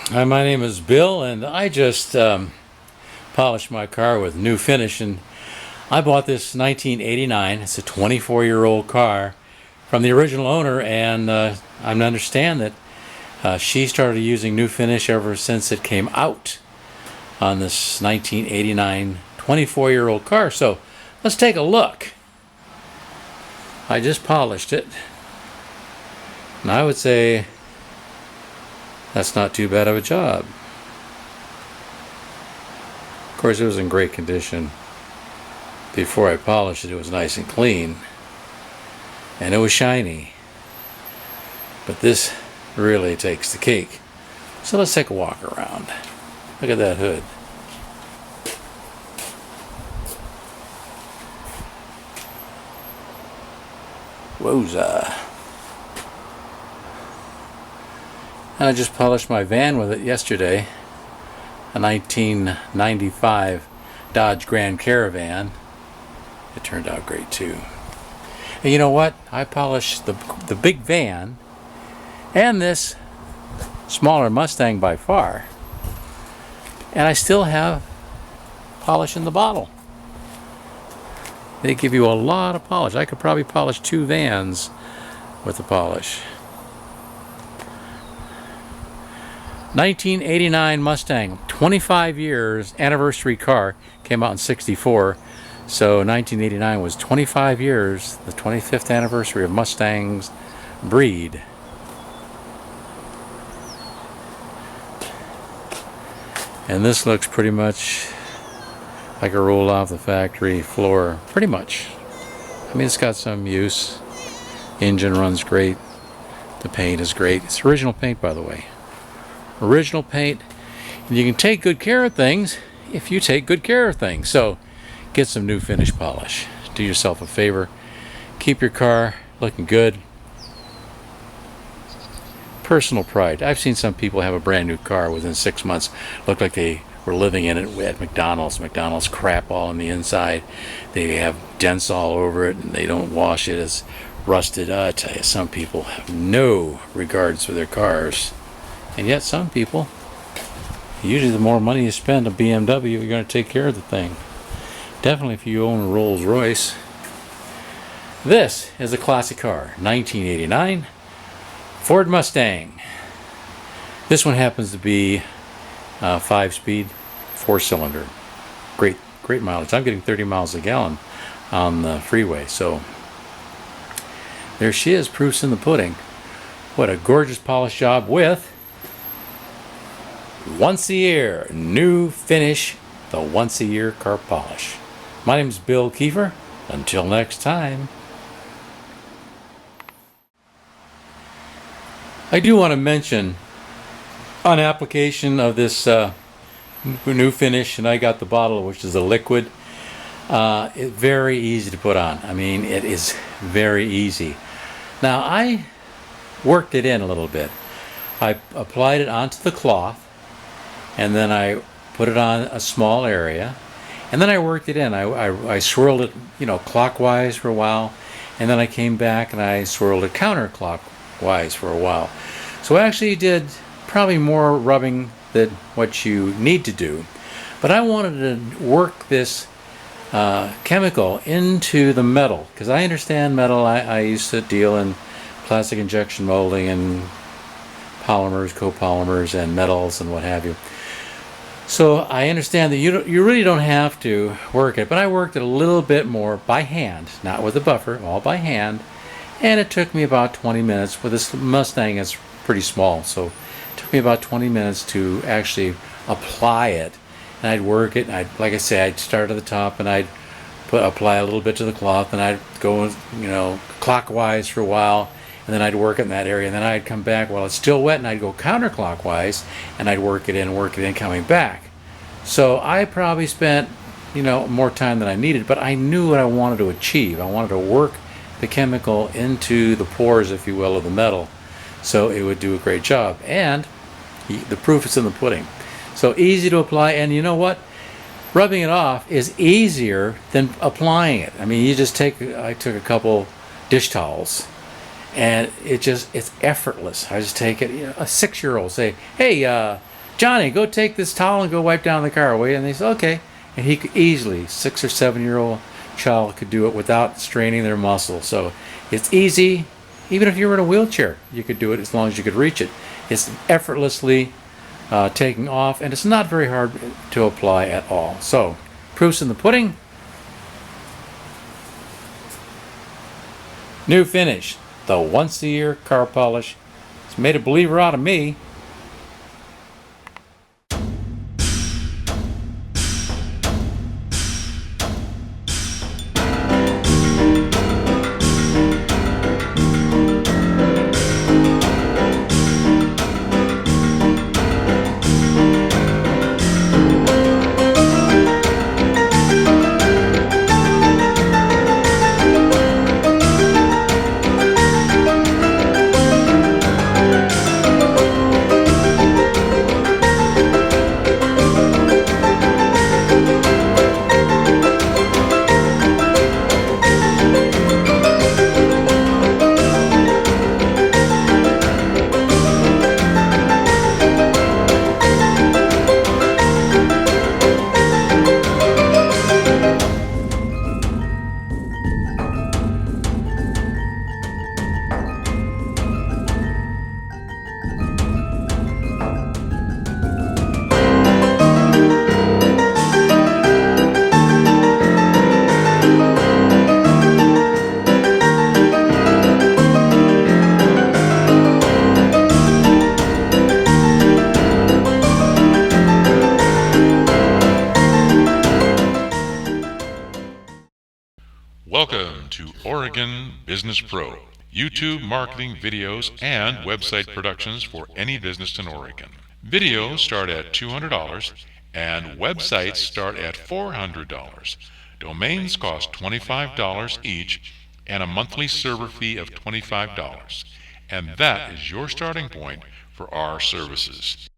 Hi, my name is Bill, and I just polished my car with new finish. And I bought this 1989. It's a 24-year-old car from the original owner, and I understand that she started using new finish ever since it came out on this 1989 24-year-old car. So let's take a look. I just polished it, and I would say that's not too bad of a job. Of course, it was in great condition. Before I polished it, it was nice and clean. And it was shiny. But this really takes the cake. So let's take a walk around. Look at that hood. Wal-Mart. And I just polished my van with it yesterday. A 1995 Dodge Grand Caravan. It turned out great too. And you know what? I polished the big van and this smaller Mustang by far. And I still have polish in the bottle. They give you a lot of polish. I could probably polish 2 vans with the polish. 1989 Mustang, 25 years anniversary car, came out in 64, so 1989 was 25 years, the 25th anniversary of Mustang's breed. And this looks pretty much like a roll off the factory floor, pretty much. I mean, it's got some use. Engine runs great. The paint is great. It's original paint, by the way. Original paint, and you can take good care of things if you take good care of things. So get some new finish polish. Do yourself a favor. Keep your car looking good. Personal pride. I've seen some people have a brand new car within 6 months look like they were living in it at McDonald's crap all on the inside. They have dents all over it and they don't wash it. It's rusted. I tell you, some people have no regards for their cars. And yet some people, usually the more money you spend on BMW, you're going to take care of the thing. Definitely if you own a Rolls Royce. This is a classic car, 1989 Ford Mustang. This one happens to be 5-speed, 4-cylinder. Great mileage. I'm getting 30 miles a gallon on the freeway. So there she is, proof's in the pudding. What a gorgeous polish job with once a year, new finish, the once a year car polish. My name's Bill Kiefer. Until next time. I do want to mention on application of this new finish, and I got the bottle, which is a liquid. It's very easy to put on. I mean, it is very easy. Now, I worked it in a little bit. I applied it onto the cloth, and then I put it on a small area, and then I worked it in. I swirled it, clockwise for a while, and then I came back and I swirled it counterclockwise for a while. So I actually did probably more rubbing than what you need to do, but I wanted to work this chemical into the metal, because I understand metal. I used to deal in plastic injection molding and polymers, copolymers, and metals and what have you. So I understand that you really don't have to work it, but I worked it a little bit more by hand, not with a buffer, all by hand, and it took me about 20 minutes. With this Mustang, it's pretty small, so it took me about 20 minutes to actually apply it. And I'd work it, and like I say, I'd start at the top, and I'd apply a little bit to the cloth, and I'd go, clockwise for a while, and then I'd work it in that area, and then I'd come back while it's still wet, and I'd go counterclockwise, and I'd work it in, coming back. So I probably spent, more time than I needed, but I knew what I wanted to achieve. I wanted to work the chemical into the pores, if you will, of the metal, so it would do a great job. And the proof is in the pudding. So easy to apply, and you know what? Rubbing it off is easier than applying it. I mean, I took a couple dish towels, and it's effortless. I just take it. A 6-year-old say, "Hey, Johnny, go take this towel and go wipe down the car, will you? And they said, okay. And he could easily, 6 or 7 year old child could do it without straining their muscles. So it's easy. Even if you were in a wheelchair, you could do it as long as you could reach it. It's effortlessly taking off, and it's not very hard to apply at all. So, proof's in the pudding. New finish, the once-a-year car polish. It's made a believer out of me. Welcome to Oregon Business Pro, YouTube marketing videos and website productions for any business in Oregon. Videos start at $200 and websites start at $400. Domains cost $25 each and a monthly server fee of $25. And that is your starting point for our services.